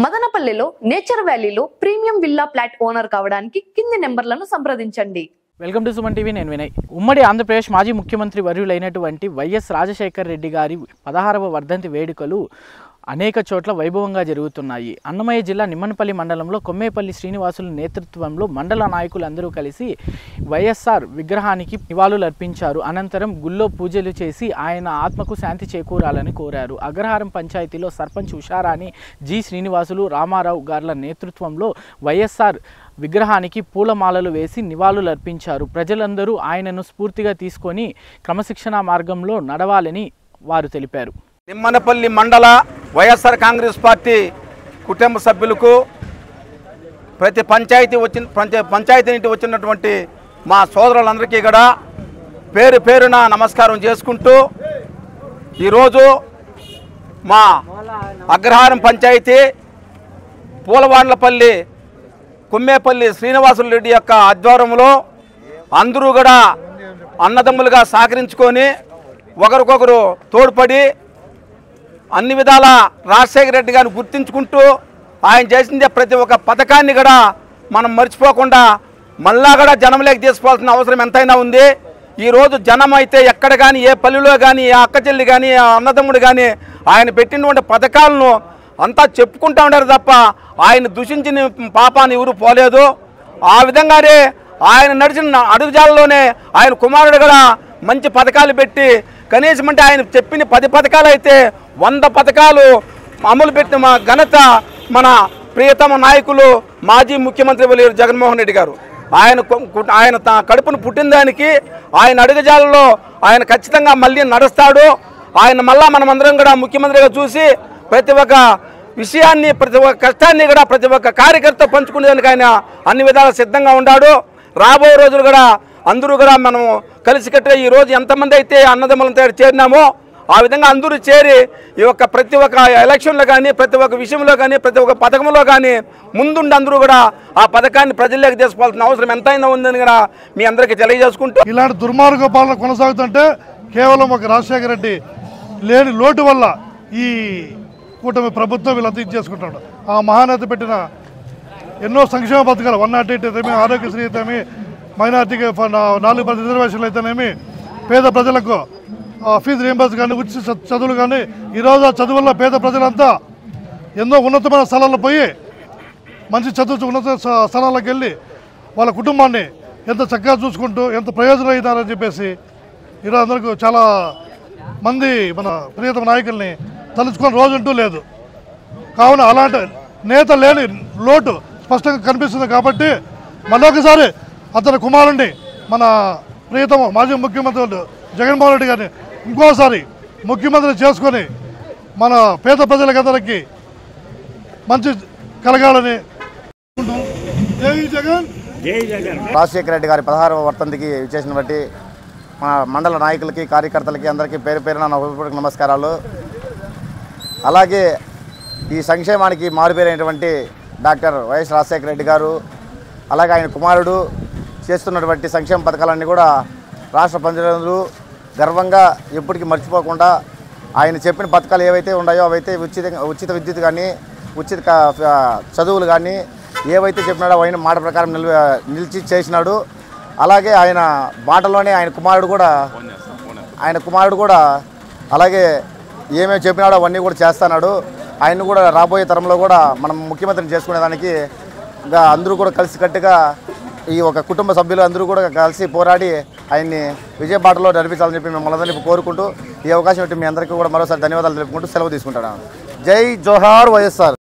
మదనపల్లిలో నేచర్ వ్యాలీలో premium villa flat owner కావడానికి కింది నెంబర్లను సంప్రదించండి. Welcome to Suman TV. నేను వినయ్. ఉమ్మడి ఆంధ్రప్రదేశ్ మాజీ ముఖ్యమంత్రి వర్యులైనటువంటి వైఎస్ రాజశేఖర్ రెడ్డి గారి 16వ వర్ధంతి వేడుకలు అనేక చోట్ల వైభవంగా జరుగుతున్నాయి. అన్నమయ్య జిల్లా నిమ్మనపల్లి మండలంలో కొమ్మేపల్లి శ్రీనివాసుల నేతృత్వంలో మండల నాయకులందరూ కలిసి వైఎస్ఆర్ విగ్రహానికి నివాళులు అర్పించారు. అనంతరం గుళ్ళో పూజలు చేసి ఆయన ఆత్మకు శాంతి చేకూరాలని కోరారు. అగ్రహారం పంచాయతీలో సర్పంచ్ ఉషారాణి, జి శ్రీనివాసులు, రామారావు గార్ల నేతృత్వంలో వైఎస్ఆర్ విగ్రహానికి పూలమాలలు వేసి నివాళులు అర్పించారు. ప్రజలందరూ ఆయనను స్ఫూర్తిగా తీసుకొని క్రమశిక్షణ మార్గంలో నడవాలని వారు తెలిపారు. నిమ్మనపల్లి మండల వైఎస్ఆర్ కాంగ్రెస్ పార్టీ కుటుంబ సభ్యులకు ప్రతి పంచాయతీ నుండి వచ్చినటువంటి మా సోదరులందరికీ కూడా పేరు పేరున నమస్కారం చేసుకుంటూ ఈరోజు మా అగ్రహారం పంచాయతీ పూలవాండ్లపల్లి కొమ్మేపల్లి శ్రీనివాసులు రెడ్డి యొక్క ఆధ్వర్యంలో అందరూ కూడా అన్నదమ్ములుగా సహకరించుకొని ఒకరికొకరు తోడ్పడి అన్ని విధాల రాజశేఖర రెడ్డి గారిని గుర్తించుకుంటూ ఆయన చేసిన ప్రతి ఒక్క పథకాన్ని కూడా మనం మర్చిపోకుండా మళ్ళా కూడా జనంలోకి తీసుకోవాల్సిన అవసరం ఎంతైనా ఉంది. ఈరోజు జనం అయితే ఎక్కడ కానీ, ఏ పల్లెలో కానీ, ఏ అక్క చెల్లి కానీ, ఏ అన్నదమ్ముడు కానీ ఆయన పెట్టినటువంటి పథకాలను అంతా చెప్పుకుంటూ ఉన్నారు తప్ప ఆయన దూషించిన పాపాన్ని ఎవరు పోలేదు. ఆ విధంగానే ఆయన నడిచిన అడుగుజాలలోనే ఆయన కుమారుడు కూడా మంచి పథకాలు పెట్టి కనీసం అంటే ఆయన చెప్పిన 10 పథకాలు అయితే 100 పథకాలు అమలు పెట్టిన మా ఘనత మన ప్రియతమ నాయకులు మాజీ ముఖ్యమంత్రి వర్యులు జగన్మోహన్ రెడ్డి గారు. ఆయన కడుపును పుట్టిన దానికి ఆయన అడుగుజాలలో ఆయన ఖచ్చితంగా మళ్ళీ నడుస్తాడు. ఆయన మళ్ళా మనమందరం కూడా ముఖ్యమంత్రిగా చూసి ప్రతి ఒక్క విషయాన్ని, ప్రతి ఒక్క కష్టాన్ని కూడా ప్రతి ఒక్క కార్యకర్త పంచుకునేదానికి ఆయన అన్ని విధాలు సిద్ధంగా ఉన్నాడు. రాబోయే రోజులు కూడా అందరూ కూడా మనం కలిసికట్టుగా ఈరోజు ఎంతమంది అయితే అన్నదమ్ములంతా చేరినామో ఆ విధంగా అందరూ చేరి ఈ యొక్క ప్రతి ఒక్క ఎలక్షన్లో కానీ, ప్రతి ఒక్క విషయంలో కానీ, ప్రతి ఒక్క పథకంలో కానీ ముందుండి అందరూ కూడా ఆ పథకాన్ని ప్రజల్లోకి తీసుకోవాల్సిన అవసరం ఎంతైనా ఉందని కూడా మీ అందరికీ తెలియజేసుకుంటూ, ఇలాంటి దుర్మార్గ పాలన కొనసాగుతుంటే కేవలం ఒక రాజశేఖర రెడ్డి లేని లోటు వల్ల ఈ కూటమి ప్రభుత్వం వీళ్ళంతా ఇచ్చేసుకుంటాడు. ఆ మహానేత పెట్టిన ఎన్నో సంక్షేమ పథకాలు 108 అయితేమి, ఆరోగ్యశ్రీ అయితేమి, మైనార్టీకి 4% రిజర్వేషన్లు అయితేనేమి, పేద ప్రజలకు ఫీజు రీయింబర్స్ కానీ, ఉచిత చదువులు కానీ, ఈరోజు ఆ చదువుల్లో పేద ప్రజలంతా ఎన్నో ఉన్నతమైన స్థలాల్లో పోయి మంచి చదువు ఉన్నత స్థలాలకు వెళ్ళి వాళ్ళ కుటుంబాన్ని ఎంత చక్కగా చూసుకుంటూ ఎంత ప్రయోజనం అవుతారని చెప్పేసి ఈరోజు అందరికీ చాలా మంది మన ప్రియతమ నాయకుల్ని తలుచుకొని రోజంటూ లేదు. కావున అలాంటి నేత లేని లోటు స్పష్టంగా కనిపిస్తుంది. కాబట్టి మరొకసారి అతని కుమారుణ్ణి మన ప్రియతమ మాజీ ముఖ్యమంత్రి జగన్మోహన్ రెడ్డి గారిని ఇంకోసారి ముఖ్యమంత్రి చేసుకొని మన పేద ప్రజలకందరికీ మంచి కలగాలని. రాజశేఖర రెడ్డి గారి 16వ వర్ధంతికి విచ్చేసిన బట్టి మన మండల నాయకులకి, కార్యకర్తలకి అందరికీ పేరు పేరున నా హృదయపూర్వక నమస్కారాలు. అలాగే ఈ సంక్షేమానికి మారుపేరైనటువంటి డాక్టర్ వైఎస్ రాజశేఖర రెడ్డి గారు, అలాగే ఆయన కుమారుడు చేస్తున్నటువంటి సంక్షేమ పథకాలన్నీ కూడా రాష్ట్ర ప్రజలందరూ గర్వంగా ఎప్పటికీ మర్చిపోకుండా ఆయన చెప్పిన పథకాలు ఏవైతే ఉన్నాయో అవైతే ఉచిత విద్యుత్ కానీ, ఉచిత చదువులు కానీ ఏవైతే చెప్పినాడో ఆయన మాట ప్రకారం నిలిచి చేసినాడు. అలాగే ఆయన బాటలోనే ఆయన కుమారుడు కూడా అలాగే ఏమేమి చెప్పినాడో అవన్నీ కూడా చేస్తున్నాడు. ఆయన కూడా రాబోయే తరంలో కూడా మనం ముఖ్యమంత్రిని చేసుకునేదానికి అందరూ కూడా కలిసికట్టుగా ఈ ఒక కుటుంబ సభ్యులు అందరూ కూడా కలిసి పోరాడి ఆయన్ని విజయబాటలో నడిపించాలని చెప్పి మిమ్మల్ని అందరినీ కోరుకుంటూ ఈ అవకాశం ఇట్టి మీ అందరికీ కూడా మరోసారి ధన్యవాదాలు తెలుపుకుంటూ సెలవు తీసుకుంటాను. జై జోహార్ వైఎస్ఆర్.